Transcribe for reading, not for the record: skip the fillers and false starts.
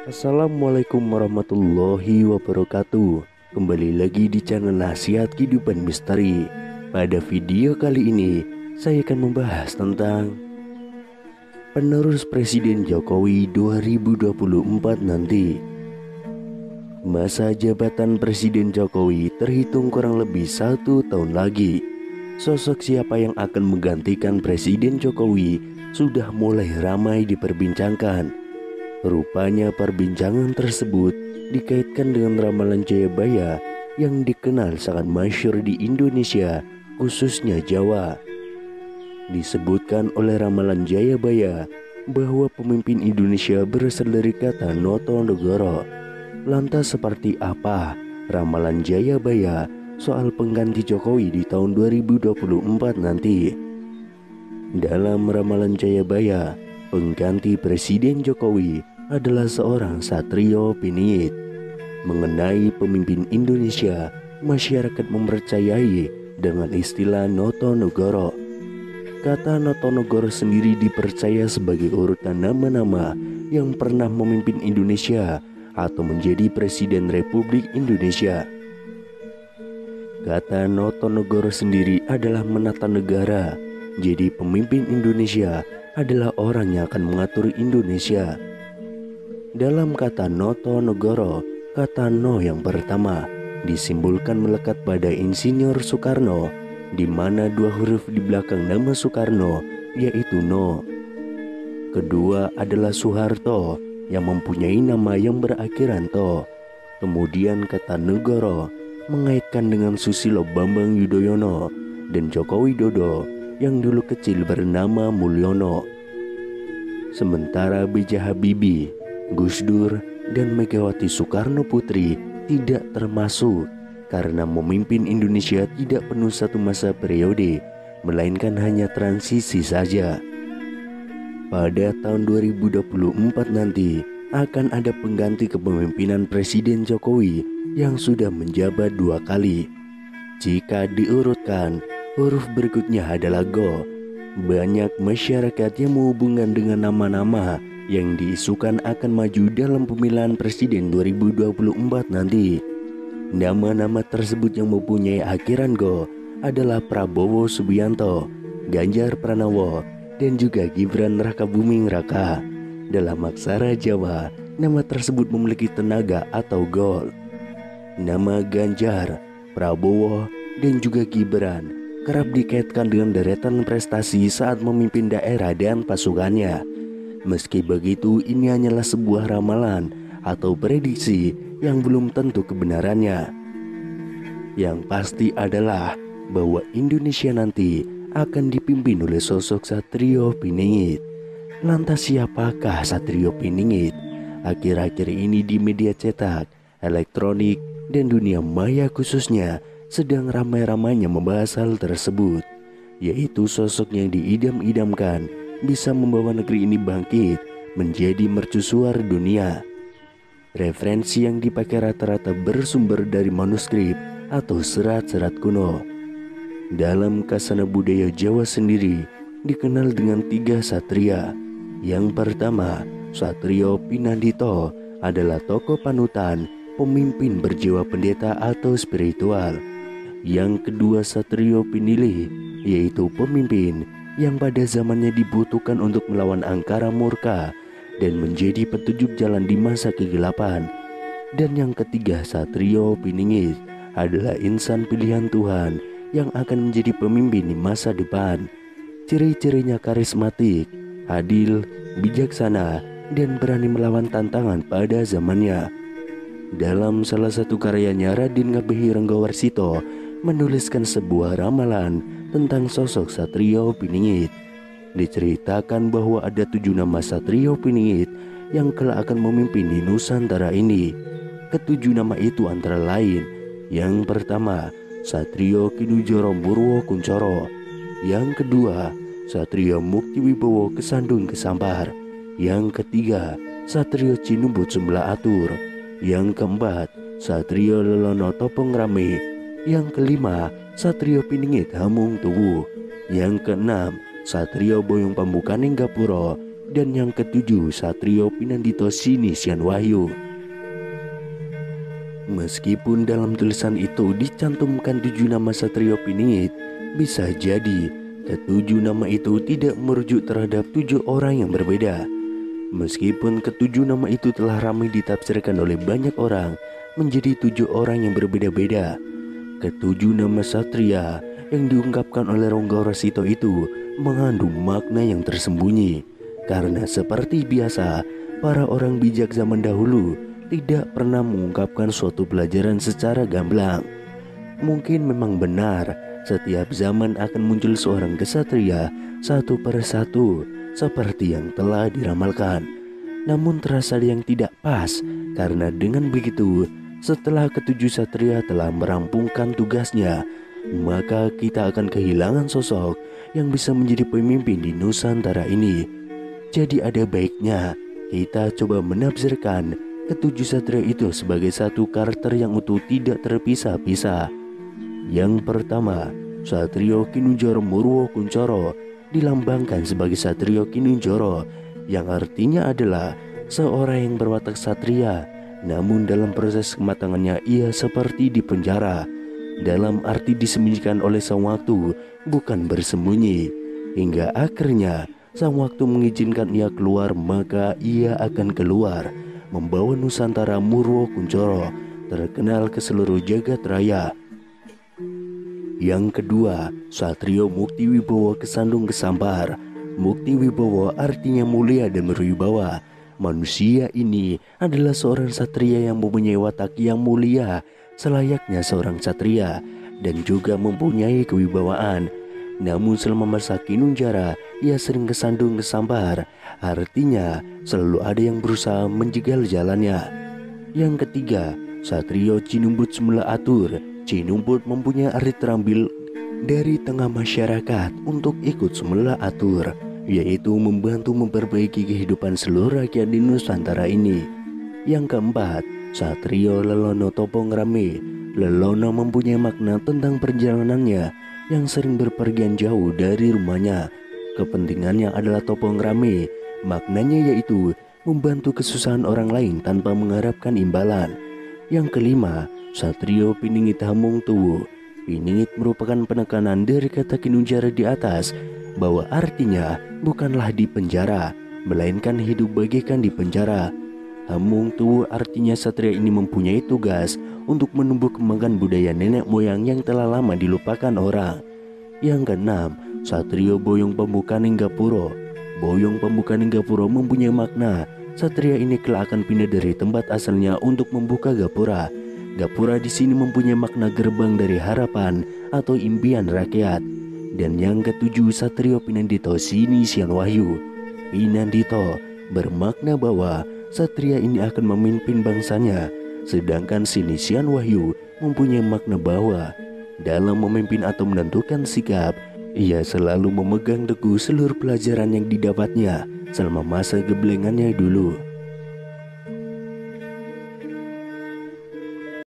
Assalamualaikum warahmatullahi wabarakatuh. Kembali lagi di channel Nasihat Kehidupan Misteri. Pada video kali ini saya akan membahas tentang penerus Presiden Jokowi 2024 nanti. Masa jabatan Presiden Jokowi terhitung kurang lebih 1 tahun lagi. Sosok siapa yang akan menggantikan Presiden Jokowi sudah mulai ramai diperbincangkan. Rupanya perbincangan tersebut dikaitkan dengan ramalan Jayabaya yang dikenal sangat masyhur di Indonesia, khususnya Jawa. Disebutkan oleh ramalan Jayabaya bahwa pemimpin Indonesia berasal dari kata Noto Negoro. Lantas seperti apa ramalan Jayabaya soal pengganti Jokowi di tahun 2024 nanti? Dalam ramalan Jayabaya, pengganti Presiden Jokowi adalah seorang Satrio Piningit. Mengenai pemimpin Indonesia, masyarakat mempercayai dengan istilah Noto Negoro. Kata Noto Negoro sendiri dipercaya sebagai urutan nama-nama yang pernah memimpin Indonesia atau menjadi Presiden Republik Indonesia. Kata Noto Negoro sendiri adalah menata negara. Jadi pemimpin Indonesia adalah orang yang akan mengatur Indonesia. Dalam kata Noto Negoro, kata No yang pertama disimbolkan melekat pada Insinyur Soekarno, di mana dua huruf di belakang nama Soekarno yaitu No. Kedua adalah Soeharto yang mempunyai nama yang berakhiran To. Kemudian kata Negoro mengaitkan dengan Susilo Bambang Yudhoyono dan Joko Widodo yang dulu kecil bernama Mulyono. Sementara B.J. Habibie, Gus Dur, dan Megawati Soekarno Putri tidak termasuk karena memimpin Indonesia tidak penuh satu masa periode, melainkan hanya transisi saja. Pada tahun 2024 nanti akan ada pengganti kepemimpinan Presiden Jokowi yang sudah menjabat 2 kali. Jika diurutkan, huruf berikutnya adalah Go. Banyak masyarakat yang menghubungkan dengan nama-nama yang diisukan akan maju dalam pemilihan Presiden 2024 nanti. Nama-nama tersebut yang mempunyai akhiran Go adalah Prabowo Subianto, Ganjar Pranowo, dan juga Gibran Rakabuming Raka. Dalam aksara Jawa, nama tersebut memiliki tenaga atau gol. Nama Ganjar, Prabowo, dan juga Gibran kerap dikaitkan dengan deretan prestasi saat memimpin daerah dan pasukannya. Meski begitu, ini hanyalah sebuah ramalan atau prediksi yang belum tentu kebenarannya. Yang pasti adalah bahwa Indonesia nanti akan dipimpin oleh sosok Satrio Piningit. Lantas siapakah Satrio Piningit? Akhir-akhir ini di media cetak, elektronik, dan dunia maya khususnya sedang ramai-ramainya membahas hal tersebut, yaitu sosok yang diidam-idamkan bisa membawa negeri ini bangkit menjadi mercusuar dunia. Referensi yang dipakai rata-rata bersumber dari manuskrip atau serat-serat kuno. Dalam kasana budaya Jawa sendiri dikenal dengan 3 satria. Yang pertama, Satrio Pinandito adalah tokoh panutan, pemimpin berjiwa pendeta atau spiritual. Yang kedua, Satrio Pinilih, yaitu pemimpin yang pada zamannya dibutuhkan untuk melawan angkara murka dan menjadi petunjuk jalan di masa kegelapan. Dan yang ketiga, Satrio Piningit adalah insan pilihan Tuhan yang akan menjadi pemimpin di masa depan. Ciri-cirinya karismatik, adil, bijaksana, dan berani melawan tantangan pada zamannya. Dalam salah satu karyanya, Raden Ngabei Renggawarsito menuliskan sebuah ramalan tentang sosok Satrio Piningit. Diceritakan bahwa ada 7 nama Satrio Piningit yang kelak akan memimpin di Nusantara ini. Ketujuh nama itu antara lain, yang pertama, Satrio Kinujoro Murwo Kuncoro. Yang kedua, Satrio Mukti Wibowo Kesandung Kesampar. Yang ketiga, Satrio Cinumbut Sumbelah Atur. Yang keempat, Satrio Lelono Topong Rame. Yang kelima, Satrio Piningit Hamung Tuwu. Yang keenam, Satrio Boyong Pambukaning Gapuro. Dan yang ketujuh, Satrio Pinandito Sinisian Wahyu. Meskipun dalam tulisan itu dicantumkan 7 nama Satrio Piningit, bisa jadi ketujuh nama itu tidak merujuk terhadap 7 orang yang berbeda. Meskipun ketujuh nama itu telah ramai ditafsirkan oleh banyak orang menjadi 7 orang yang berbeda-beda, ketujuh nama Satria yang diungkapkan oleh Ronggoro Sito itu mengandung makna yang tersembunyi. Karena seperti biasa, para orang bijak zaman dahulu tidak pernah mengungkapkan suatu pelajaran secara gamblang. Mungkin memang benar, setiap zaman akan muncul seorang kesatria satu persatu seperti yang telah diramalkan. Namun terasa yang tidak pas, karena dengan begitu, setelah ketujuh satria telah merampungkan tugasnya, maka kita akan kehilangan sosok yang bisa menjadi pemimpin di Nusantara ini. Jadi ada baiknya kita coba menafsirkan ketujuh satria itu sebagai satu karakter yang utuh, tidak terpisah-pisah. Yang pertama, Satrio Kinunjoro Murwo Kuncoro dilambangkan sebagai Satrio Kinunjoro, yang artinya adalah seorang yang berwatak satria, namun dalam proses kematangannya ia seperti di penjara, dalam arti disembunyikan oleh sang waktu, bukan bersembunyi. Hingga akhirnya sang waktu mengizinkan ia keluar, maka ia akan keluar membawa Nusantara Murwo Kuncoro terkenal ke seluruh jagat raya. Yang kedua, Satrio Mukti Wibowo Kesandung Kesampar. Mukti Wibowo artinya mulia dan berwibawa. Manusia ini adalah seorang satria yang mempunyai watak yang mulia selayaknya seorang satria dan juga mempunyai kewibawaan. Namun selama masa Kinunjara ia sering kesandung kesampar, artinya selalu ada yang berusaha menjegal jalannya. Yang ketiga, Satrio Cinumbut Semula Atur. Cinumbut mempunyai arti terambil dari tengah masyarakat untuk ikut semula atur, yaitu membantu memperbaiki kehidupan seluruh rakyat di Nusantara ini. Yang keempat, Satrio Lelono Topong Rame. Lelono mempunyai makna tentang perjalanannya yang sering berpergian jauh dari rumahnya. Kepentingannya adalah topong rame, maknanya yaitu membantu kesusahan orang lain tanpa mengharapkan imbalan. Yang kelima, Satrio Piningit Hamung Tuwu. Piningit merupakan penekanan dari kata Kinunjara di atas, bahwa artinya bukanlah di penjara, melainkan hidup bagaikan di penjara. Hamung Tuwu artinya satria ini mempunyai tugas untuk menumbuh kembangkan budaya nenek moyang yang telah lama dilupakan orang. Yang keenam, Satrio Boyong Pembukaning Gapuro. Boyong Pembukaning Gapuro mempunyai makna satria ini kelak akan pindah dari tempat asalnya untuk membuka gapura. Gapura di sini mempunyai makna gerbang dari harapan atau impian rakyat. Dan yang ketujuh, Satrio Pinandito Sinisian Wahyu. Pinandito bermakna bahwa satria ini akan memimpin bangsanya, sedangkan Sinisian Wahyu mempunyai makna bahwa dalam memimpin atau menentukan sikap, ia selalu memegang teguh seluruh pelajaran yang didapatnya selama masa geblengannya dulu.